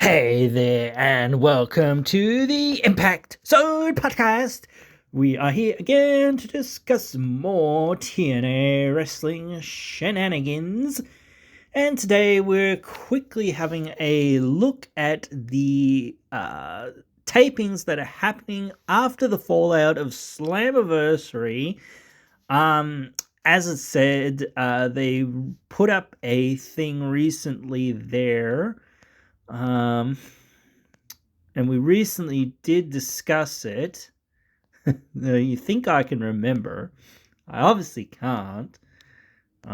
Hey there, and welcome to the Impact Zone podcast. We are here again to discuss more TNA wrestling shenanigans. And today we're quickly having a look at the tapings that are happening after the fallout of Slammiversary. Um, as it said, they put up a thing recently there. Um, and we recently did discuss it. You think I can remember? I obviously can't. It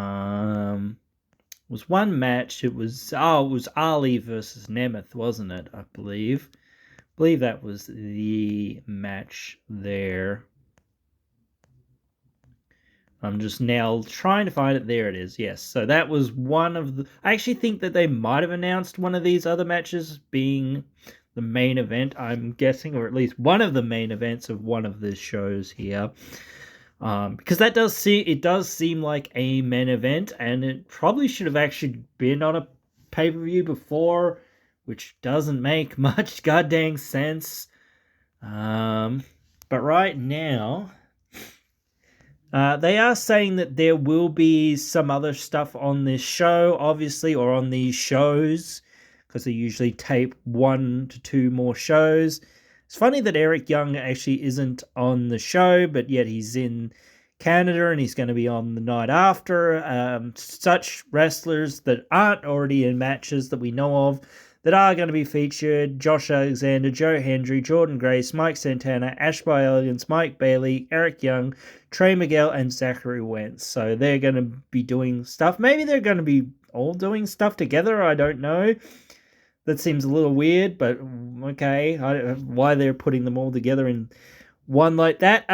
was one match. It was Ali versus Nemeth, wasn't it? I believe that was the match there. I'm just now trying to find it. There it is. Yes. So that was one of the. I actually think that they might have announced one of these other matches being the main event, I'm guessing, or at least one of the main events of one of the shows here. Because it does seem like a main event, and it probably should have actually been on a pay-per-view before, which doesn't make much goddamn sense. But right now, they are saying that there will be some other stuff on this show, obviously, or on these shows, because they usually tape 1 to 2 more shows. It's funny that Eric Young actually isn't on the show, but yet he's in Canada and he's going to be on the night after. Such wrestlers that aren't already in matches that we know of that are going to be featured: Josh Alexander, Joe Hendry, Jordan Grace, Mike Santana, Ash by Elegance, Mike Bailey, Eric Young, Trey Miguel, and Zachary Wentz. So they're going to be doing stuff. Maybe they're going to be all doing stuff together. I don't know. That seems a little weird, but okay. Why they're putting them all together in one like that.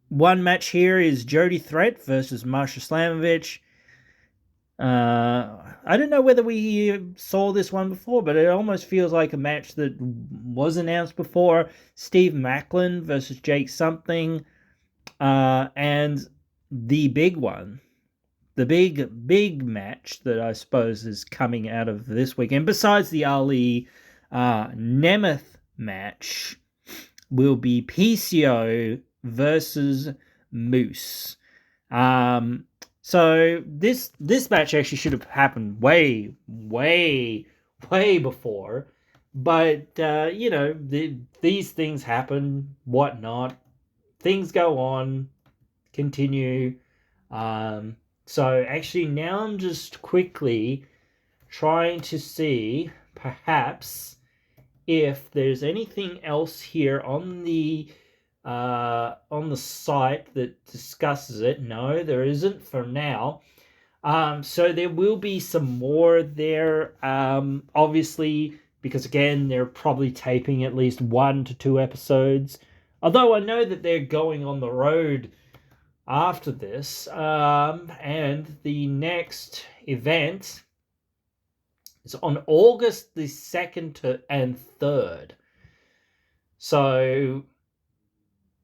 One match here is Jody Threat versus Marsha Slamovich. I don't know whether we saw this one before, but it almost feels like a match that was announced before. Steve Macklin versus Jake something. And the big one, the big match that I suppose is coming out of this weekend, besides the Ali Nemeth match, will be PCO versus Moose. So this match actually should have happened way before, but these things happen, whatnot. Things go on, continue. So actually, now I'm just quickly trying to see perhaps if there's anything else here on the site that discusses it. No, there isn't for now. So there will be some more there. Obviously, because again, they're probably taping at least 1 to 2 episodes. Although I know that they're going on the road after this, and the next event is on August the 2nd and 3rd. So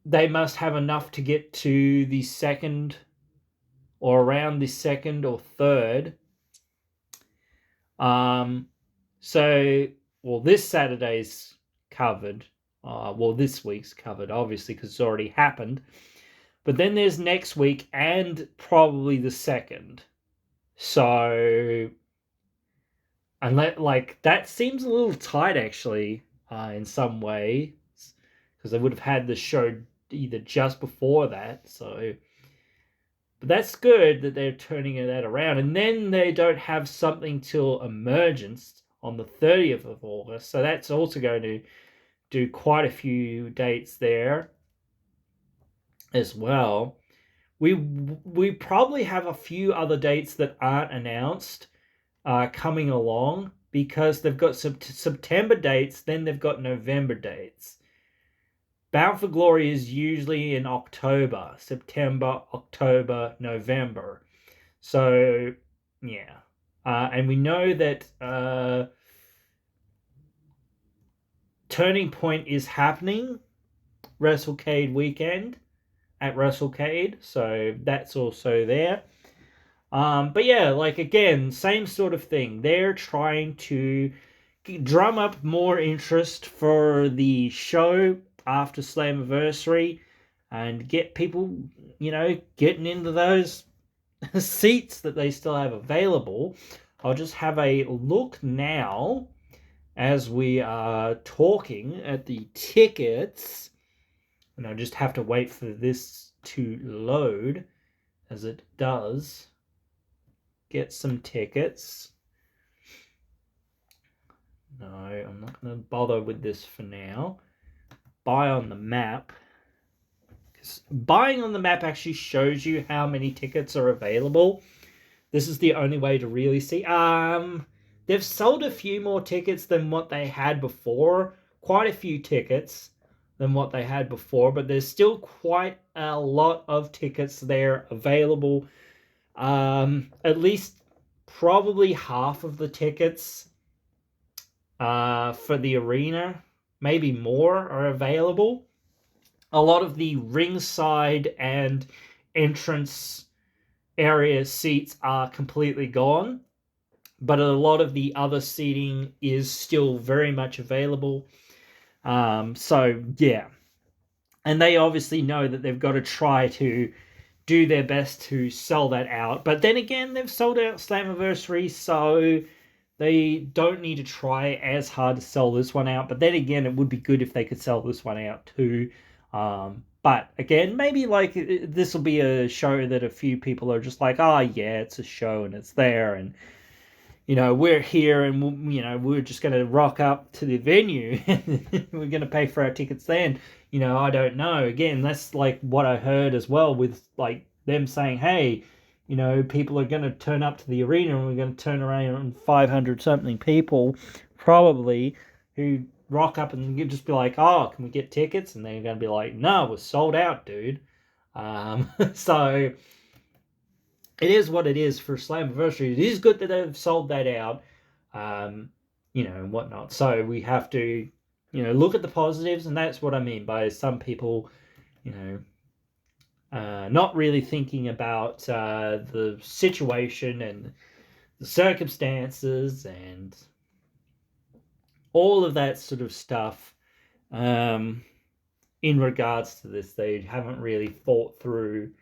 they must have enough to get to the 2nd, or around the 2nd or 3rd. This Saturday's covered. This week's covered, obviously, because it's already happened. But then there's next week and probably the 2nd. So, that seems a little tight, actually, in some way, because they would have had the show either just before that. So, but that's good that they're turning that around. And then they don't have something till Emergence on the 30th of August. So that's also going to do quite a few dates there as well. We probably have a few other dates that aren't announced coming along, because they've got some September dates, then they've got November dates. Bound for Glory is usually in October, September, October, November. So, yeah. And we know that Turning Point is happening WrestleCade weekend at WrestleCade, so that's also there. But yeah, like again, same sort of thing. They're trying to drum up more interest for the show after Slammiversary and get people, getting into those seats that they still have available. I'll just have a look now as we are talking at the tickets, and I just have to wait for this to load as it does. Get some tickets. No, I'm not going to bother with this for now. Buy on the map. Buying on the map actually shows you how many tickets are available. This is the only way to really see. They've sold a few more tickets than what they had before. Quite a few tickets than what they had before, but there's still quite a lot of tickets there available. At least probably half of the tickets for the arena, maybe more, are available. A lot of the ringside and entrance area seats are completely gone, but a lot of the other seating is still very much available. So yeah, and they obviously know that they've got to try to do their best to sell that out. But then again, they've sold out Slammiversary, so they don't need to try as hard to sell this one out. But then again, it would be good if they could sell this one out too. But again, maybe like this will be a show that a few people are just like, oh yeah, it's a show and it's there, and we're here, and we're just going to rock up to the venue and we're going to pay for our tickets then. I don't know. Again, that's like what I heard as well, with like them saying, hey, people are going to turn up to the arena and we're going to turn around 500 something people probably who rock up and just be like, oh, can we get tickets? And they're going to be like, no, we're sold out, dude. So it is what it is for Slammiversary. It is good that they've sold that out, and whatnot. So we have to, look at the positives, and that's what I mean by some people, not really thinking about the situation and the circumstances and all of that sort of stuff. In regards to this, they haven't really thought through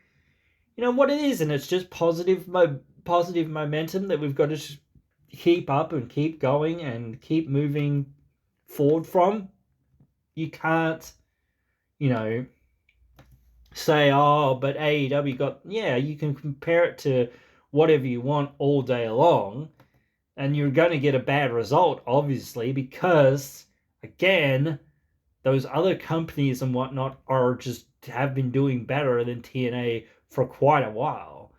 what it is, and it's just positive momentum that we've got to keep up and keep going and keep moving forward from. You can't say, oh, but AEW got, yeah, you can compare it to whatever you want all day long, and you're going to get a bad result, obviously, because again, those other companies and whatnot have been doing better than TNA for quite a while.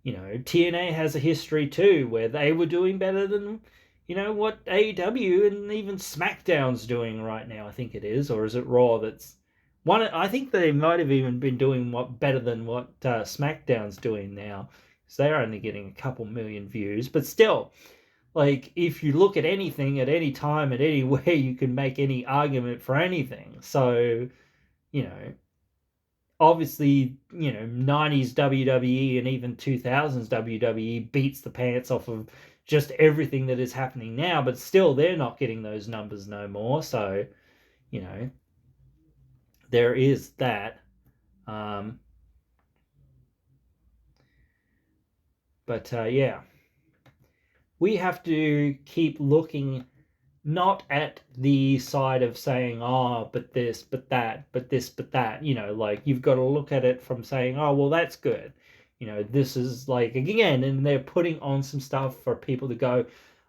TNA has a history too, where they were doing better than, what AEW and even SmackDown's doing right now, I think it is. Or is it Raw that's one? I think they might have even been doing better than what SmackDown's doing now, because they're only getting a couple million views. But still, like, if you look at anything at any time, at any way, you can make any argument for anything. So, obviously, 90s WWE and even 2000s WWE beats the pants off of just everything that is happening now, but still they're not getting those numbers no more. So, there is that. But yeah, we have to keep looking not at the side of saying, oh, but this, but that, but this, but that. Like, you've got to look at it from saying, oh, well, that's good. This is like, again, and they're putting on some stuff for people to go,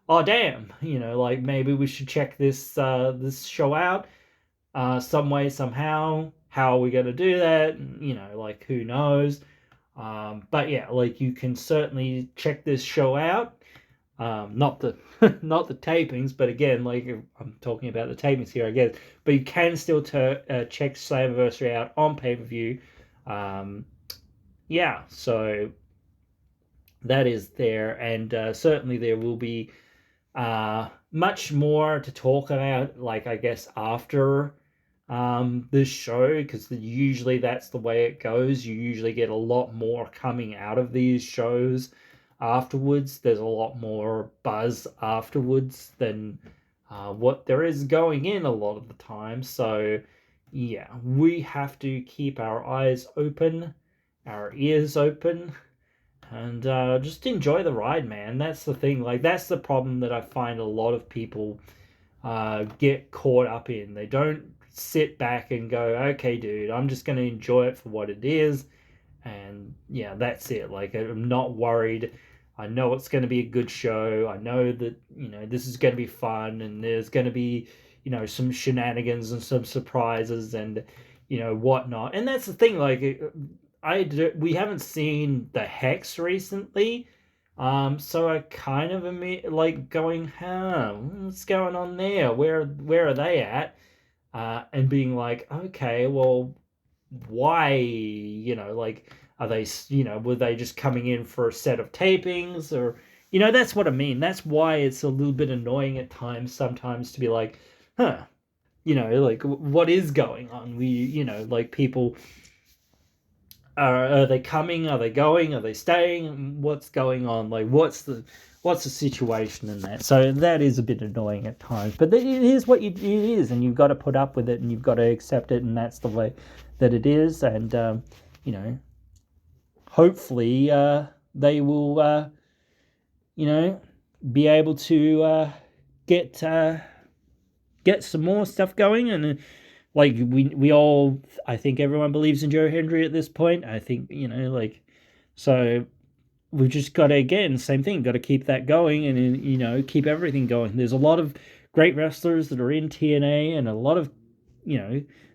oh, damn, like, maybe we should check this show out some way, somehow. How are we going to do that? Like, who knows? But yeah, like, you can certainly check this show out. Not the not the tapings, but again, like, I'm talking about the tapings here, I guess. But you can still check Slammiversary out on pay-per-view. Yeah, so that is there, and certainly there will be much more to talk about, like, I guess, after this show, because usually that's the way it goes. You usually get a lot more coming out of these shows. afterwards. There's a lot more buzz afterwards than what there is going in a lot of the time. So, yeah, we have to keep our eyes open, our ears open, and just enjoy the ride, man. That's the thing. Like, that's the problem that I find a lot of people get caught up in. They don't sit back and go, okay, dude, I'm just going to enjoy it for what it is. And yeah, that's it. Like, I'm not worried. I know it's going to be a good show. I know that, this is going to be fun, and there's going to be, some shenanigans and some surprises and, whatnot. And that's the thing. Like, we haven't seen the Hex recently. So I kind of am like going, what's going on there? Where are they at? And being like, okay, well, why, like, are they, were they just coming in for a set of tapings? Or, that's what I mean. That's why it's a little bit annoying at times sometimes to be like, like, what is going on? Like, people, are they coming? Are they going? Are they staying? What's going on? Like, what's the situation in that? So that is a bit annoying at times, but it is what it is, and you've got to put up with it, and you've got to accept it, and that's the way that it is. And hopefully they will be able to get some more stuff going. And like, we all, I think everyone believes in Joe Hendry at this point. I think, like, so we've just got to, again, same thing, got to keep that going, and, keep everything going. There's a lot of great wrestlers that are in TNA, and a lot of,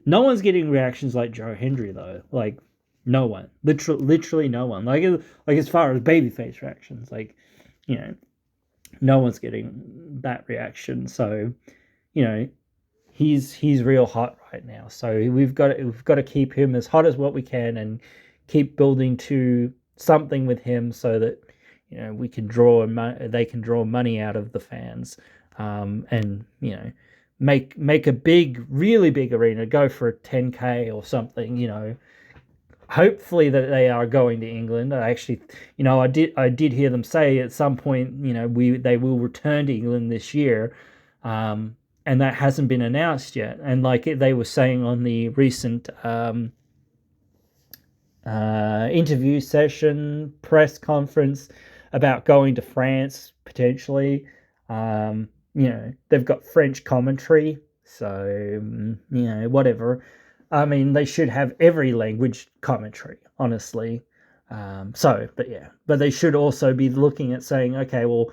no one's getting reactions like Joe Hendry, though. Like, no one. Literally no one. Like as far as babyface reactions, like, no one's getting that reaction. So, he's real hot right now. So we've got to keep him as hot as what we can, and keep building to something with him, so that we can they can draw money out of the fans, and make a really big arena, go for a 10K or something. Hopefully that they are going to England. I actually, I did hear them say at some point, they will return to England this year. And that hasn't been announced yet. And like they were saying on the recent interview session, press conference about going to France potentially. They've got French commentary, so whatever. I mean, they should have every language commentary, honestly. But they should also be looking at saying, okay, well,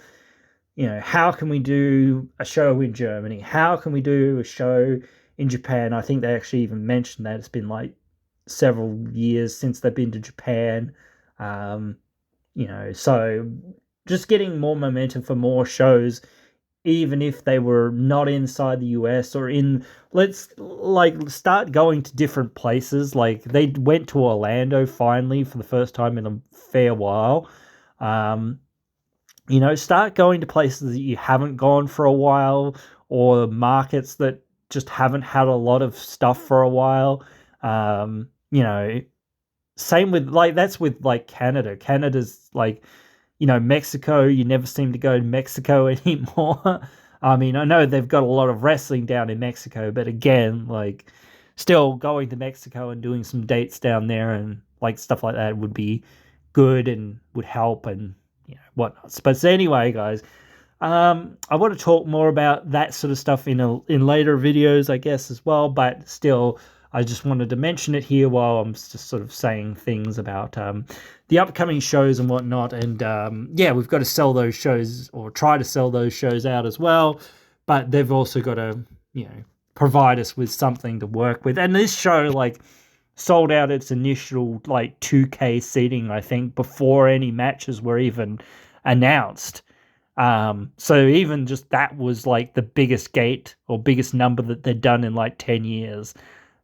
how can we do a show in Germany? How can we do a show in Japan? I think they actually even mentioned that it's been like several years since they've been to Japan. So just getting more momentum for more shows, even if they were not inside the US or let's like start going to different places. Like they went to Orlando finally for the first time in a fair while. Start going to places that you haven't gone for a while, or markets that just haven't had a lot of stuff for a while. Same with that's with like Canada. Canada's like, Mexico, you never seem to go to Mexico anymore. I mean, I know they've got a lot of wrestling down in Mexico, but again, like, still going to Mexico and doing some dates down there and like stuff like that would be good and would help, and whatnot. But anyway, guys, I want to talk more about that sort of stuff in later videos, I guess, as well. But still, I just wanted to mention it here while I'm just sort of saying things about the upcoming shows and whatnot. And we've got to sell those shows, or try to sell those shows out as well. But they've also got to, provide us with something to work with. And this show, like, sold out its initial like 2K seating, I think, before any matches were even announced. So even just that was like the biggest gate or biggest number that they'd done in like 10 years.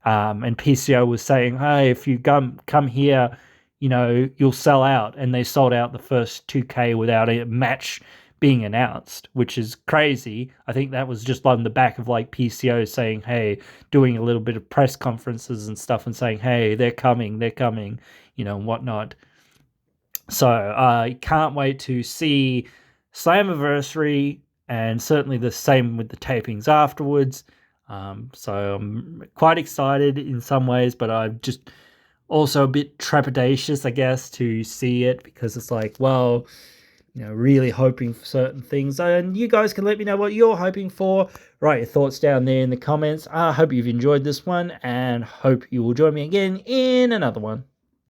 And PCO was saying, hey, if you come here, you'll sell out. And they sold out the first 2K without a match being announced, which is crazy. I think that was just on the back of like PCO saying, hey, doing a little bit of press conferences and stuff and saying, hey, they're coming, and whatnot. So I can't wait to see Slammiversary, and certainly the same with the tapings afterwards. So I'm quite excited in some ways, but I'm just also a bit trepidatious, I guess, to see it, because it's like, well, really hoping for certain things. And you guys can let me know what you're hoping for. Write your thoughts down there in the comments. I hope you've enjoyed this one, and hope you will join me again in another one.